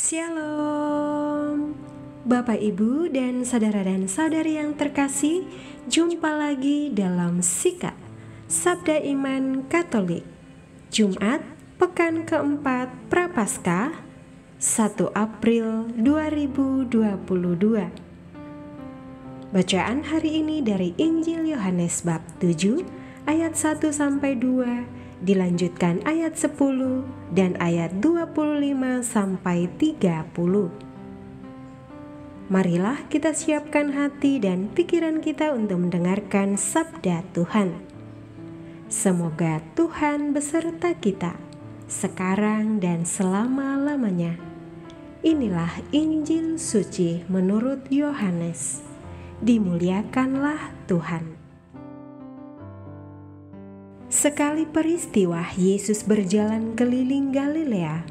Shalom, Bapak, Ibu, dan saudari yang terkasih. Jumpa lagi dalam Sikat Sabda Iman Katolik, Jumat, Pekan keempat Prapaskah, 1 April 2022. Bacaan hari ini dari Injil Yohanes bab 7 ayat 1-2, dilanjutkan ayat 10 dan ayat 25-30. Marilah kita siapkan hati dan pikiran kita untuk mendengarkan sabda Tuhan. Semoga Tuhan beserta kita sekarang dan selama-lamanya. Inilah Injil suci menurut Yohanes. Dimuliakanlah Tuhan. Sekali peristiwa Yesus berjalan keliling Galilea,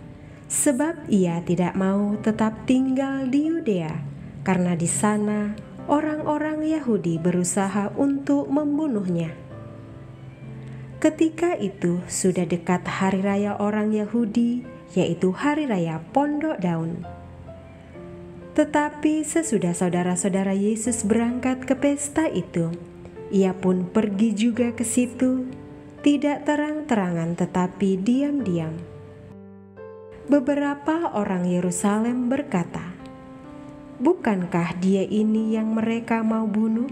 sebab ia tidak mau tetap tinggal di Yudea, karena di sana orang-orang Yahudi berusaha untuk membunuhnya. Ketika itu sudah dekat hari raya orang Yahudi, yaitu hari raya Pondok Daun. Tetapi sesudah saudara-saudara Yesus berangkat ke pesta itu, ia pun pergi juga ke situ. Tidak terang-terangan tetapi diam-diam. Beberapa orang Yerusalem berkata, "Bukankah dia ini yang mereka mau bunuh?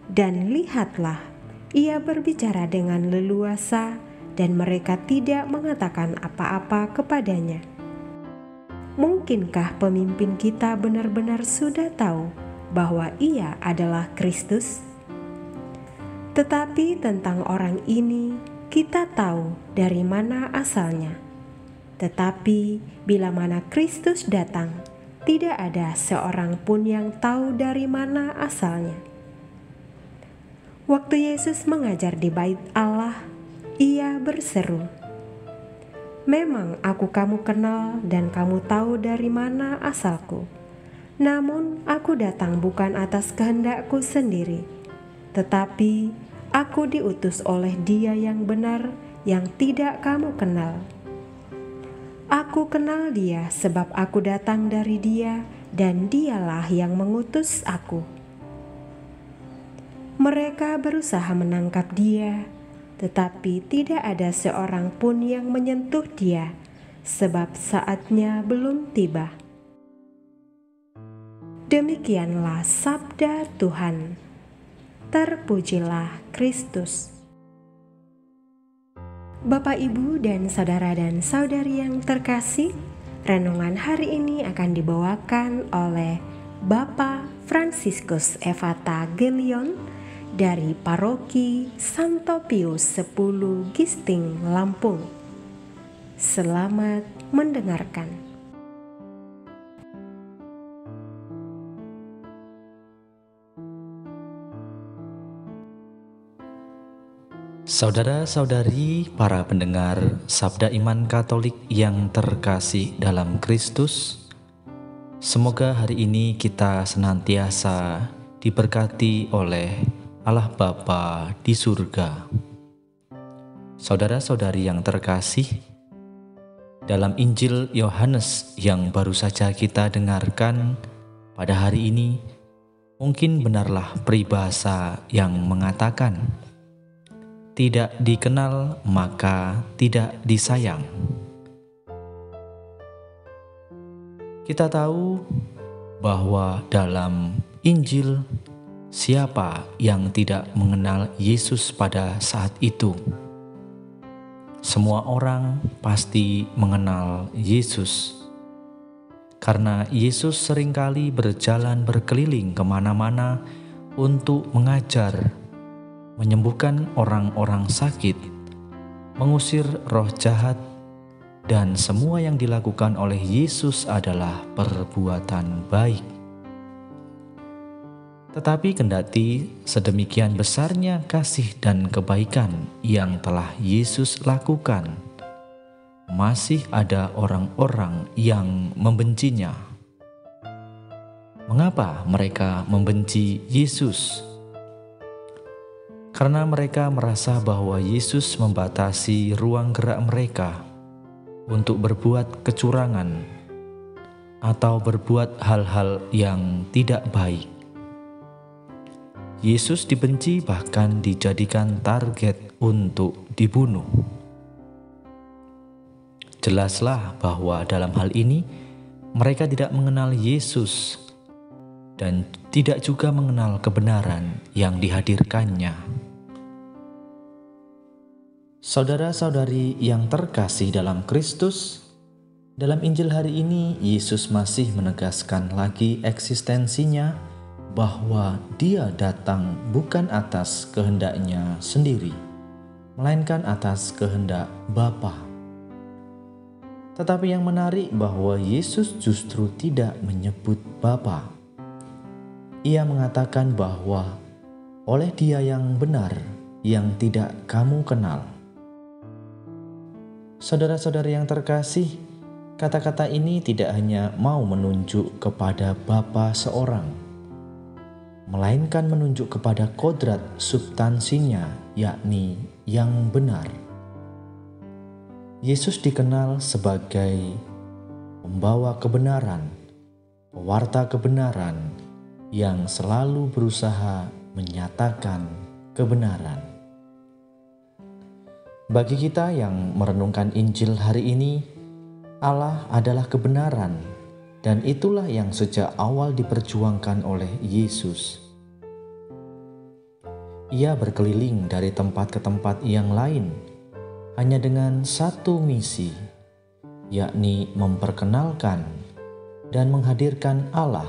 Dan lihatlah, ia berbicara dengan leluasa dan mereka tidak mengatakan apa-apa kepadanya." Mungkinkah pemimpin kita benar-benar sudah tahu bahwa ia adalah Kristus? Tetapi tentang orang ini kita tahu dari mana asalnya. Tetapi bila mana Kristus datang, tidak ada seorang pun yang tahu dari mana asalnya. Waktu Yesus mengajar di Bait Allah, ia berseru, "Memang aku kamu kenal dan kamu tahu dari mana asalku. Namun aku datang bukan atas kehendakku sendiri, tetapi aku diutus oleh Dia yang benar yang tidak kamu kenal. Aku kenal Dia sebab aku datang dari Dia dan Dialah yang mengutus aku." Mereka berusaha menangkap Dia, tetapi tidak ada seorang pun yang menyentuh Dia, sebab saatnya belum tiba. Demikianlah sabda Tuhan. Terpujilah Kristus. Bapak, Ibu, dan saudari yang terkasih, renungan hari ini akan dibawakan oleh Bapak Fransiskus Evata Gelion dari Paroki Santo Pius X Gisting, Lampung. Selamat mendengarkan. Saudara-saudari, para pendengar Sabda Iman Katolik yang terkasih dalam Kristus, semoga hari ini kita senantiasa diberkati oleh Allah Bapa di surga. Saudara-saudari yang terkasih, dalam Injil Yohanes yang baru saja kita dengarkan pada hari ini, mungkin benarlah peribahasa yang mengatakan, "Tidak dikenal maka tidak disayang." Kita tahu bahwa dalam Injil, siapa yang tidak mengenal Yesus pada saat itu? Semua orang pasti mengenal Yesus, karena Yesus seringkali berjalan berkeliling kemana-mana untuk mengajar, menyembuhkan orang-orang sakit, mengusir roh jahat, dan semua yang dilakukan oleh Yesus adalah perbuatan baik. Tetapi kendati sedemikian besarnya kasih dan kebaikan yang telah Yesus lakukan, masih ada orang-orang yang membencinya. Mengapa mereka membenci Yesus? Karena mereka merasa bahwa Yesus membatasi ruang gerak mereka untuk berbuat kecurangan, atau berbuat hal-hal yang tidak baik. Yesus dibenci, bahkan dijadikan target untuk dibunuh. Jelaslah bahwa dalam hal ini mereka tidak mengenal Yesus dan tidak juga mengenal kebenaran yang dihadirkannya. Saudara-saudari yang terkasih dalam Kristus, dalam Injil hari ini Yesus masih menegaskan lagi eksistensinya, bahwa Dia datang bukan atas kehendaknya sendiri, melainkan atas kehendak Bapa. Tetapi yang menarik bahwa Yesus justru tidak menyebut Bapa. Ia mengatakan bahwa oleh Dia yang benar, yang tidak kamu kenal. Saudara-saudara yang terkasih, kata-kata ini tidak hanya mau menunjuk kepada Bapa seorang, melainkan menunjuk kepada kodrat substansinya, yakni yang benar. Yesus dikenal sebagai pembawa kebenaran, pewarta kebenaran yang selalu berusaha menyatakan kebenaran. Bagi kita yang merenungkan Injil hari ini, Allah adalah kebenaran, dan itulah yang sejak awal diperjuangkan oleh Yesus. Ia berkeliling dari tempat ke tempat yang lain hanya dengan satu misi, yakni memperkenalkan dan menghadirkan Allah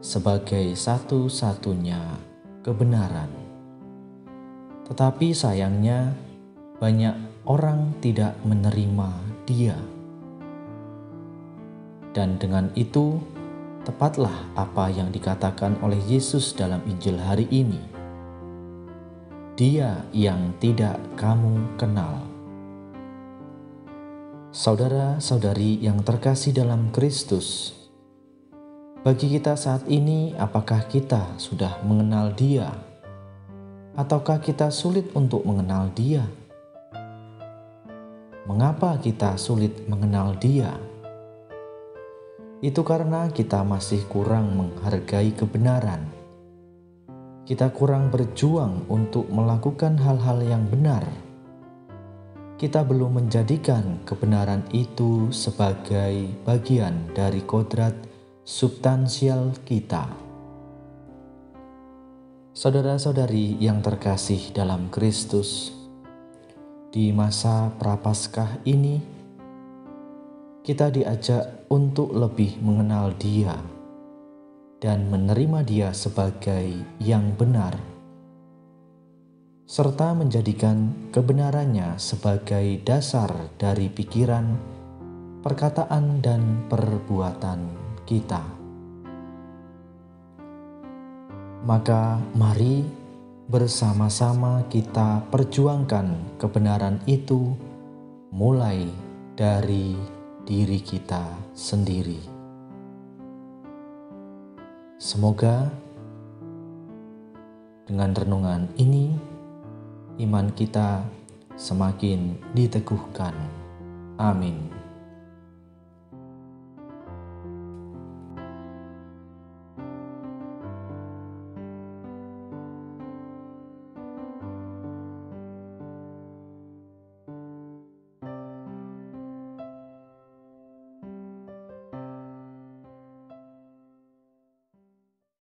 sebagai satu-satunya kebenaran. Tetapi sayangnya banyak orang tidak menerima Dia. Dan dengan itu, tepatlah apa yang dikatakan oleh Yesus dalam Injil hari ini. Dia yang tidak kamu kenal. Saudara-saudari yang terkasih dalam Kristus, bagi kita saat ini, apakah kita sudah mengenal Dia? Ataukah kita sulit untuk mengenal Dia? Mengapa kita sulit mengenal Dia? Itu karena kita masih kurang menghargai kebenaran. Kita kurang berjuang untuk melakukan hal-hal yang benar. Kita belum menjadikan kebenaran itu sebagai bagian dari kodrat substansial kita. Saudara-saudari yang terkasih dalam Kristus, di masa Prapaskah ini, kita diajak untuk lebih mengenal Dia dan menerima Dia sebagai yang benar, serta menjadikan kebenarannya sebagai dasar dari pikiran, perkataan, dan perbuatan kita. Maka mari bersama-sama kita perjuangkan kebenaran itu mulai dari diri kita sendiri. Semoga dengan renungan ini iman kita semakin diteguhkan. Amin.